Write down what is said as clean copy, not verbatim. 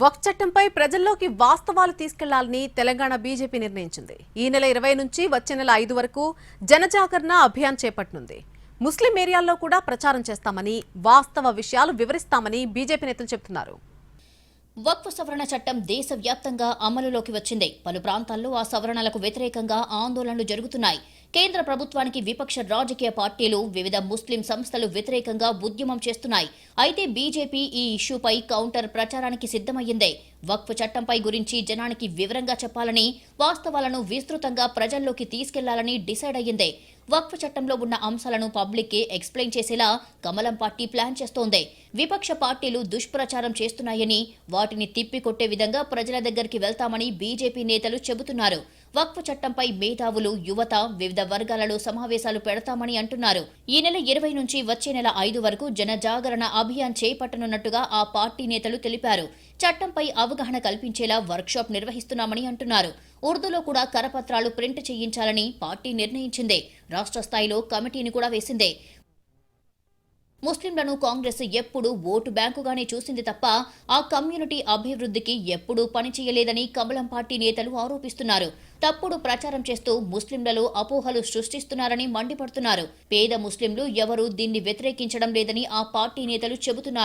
వక్ఫ్ చట్టంపై ప్రజల్లోకి వాస్తవాలు తీసుకెళ్లాలని తెలంగాణ బీజేపీ నిర్ణయించింది. ఈ నెల 20 నుంచి వచ్చే నెల 5 వరకు జనజాగరణ అభియాన్ చేపట్టనుంది. ముస్లిం ఏరియాల్లో కూడా ప్రచారం చేస్తామని, వాస్తవ విషయాలు వివరిస్తామని బీజేపీ నేతలు చెబుతున్నారు. వక్ఫ్ సవరణ చట్టం దేశవ్యాప్తంగా అమలులోకి వచ్చింది. పలు ప్రాంతాల్లో ఆ సవరణలకు వ్యతిరేకంగా ఆందోళనలు జరుగుతున్నాయి. కేంద్ర ప్రభుత్వానికి విపక్ష రాజకీయ పార్టీలు, వివిధ ముస్లిం సంస్థలు వ్యతిరేకంగా ఉద్యమం చేస్తున్నాయి. అయితే బీజేపీ ఈ ఇష్యూపై కౌంటర్ ప్రచారానికి సిద్ధమయ్యింది. వక్ఫ్ చట్టంపై గురించి జనానికి వివరంగా చెప్పాలని, వాస్తవాలను విస్తృతంగా ప్రజల్లోకి తీసుకెళ్లాలని డిసైడ్ అయ్యింది. వక్ఫ్ చట్టంలో ఉన్న అంశాలను పబ్లిక్ కి ఎక్స్ప్లెయిన్ చేసేలా కమలం పార్టీ ప్లాన్ చేస్తోంది. విపక్ష పార్టీలు దుష్ప్రచారం చేస్తున్నాయని, వాటిని తిప్పికొట్టే విధంగా ప్రజల దగ్గరికి వెళ్తామని బీజేపీ నేతలు చెబుతున్నారు. వక్ఫ్ చట్టంపై మేధావులు, యువత, వివిధ వర్గాలలో సమావేశాలు పెడతామని అంటున్నారు. ఈ నెల 20 నుంచి వచ్చే నెల 5 వరకు జనజాగరణ అభియాన్ చేపట్టనున్నట్టుగా ఆ పార్టీ నేతలు తెలిపారు. చట్టంపై అవగాహన కల్పించేలా వర్క్షాప్ నిర్వహిస్తున్నామని అంటున్నారు. ఉర్దూలో కూడా కరపత్రాలు ప్రింట్ చేయించాలని పార్టీ నిర్ణయించింది. రాష్ట్ర స్థాయిలో కమిటీని కూడా వేసింది. ముస్లింలను కాంగ్రెస్ ఎప్పుడూ ఓటు బ్యాంకుగానే చూసింది తప్ప ఆ కమ్యూనిటీ అభివృద్ధికి ఎప్పుడూ పనిచేయలేదని కమలం పార్టీ నేతలు ఆరోపిస్తున్నారు. తప్పుడు ప్రచారం చేస్తూ ముస్లింలలో అపోహలు సృష్టిస్తున్నారని మండిపడుతున్నారు. పేద ముస్లింలు ఎవరూ దీన్ని వ్యతిరేకించడం లేదని ఆ పార్టీ నేతలు చెబుతున్నారు.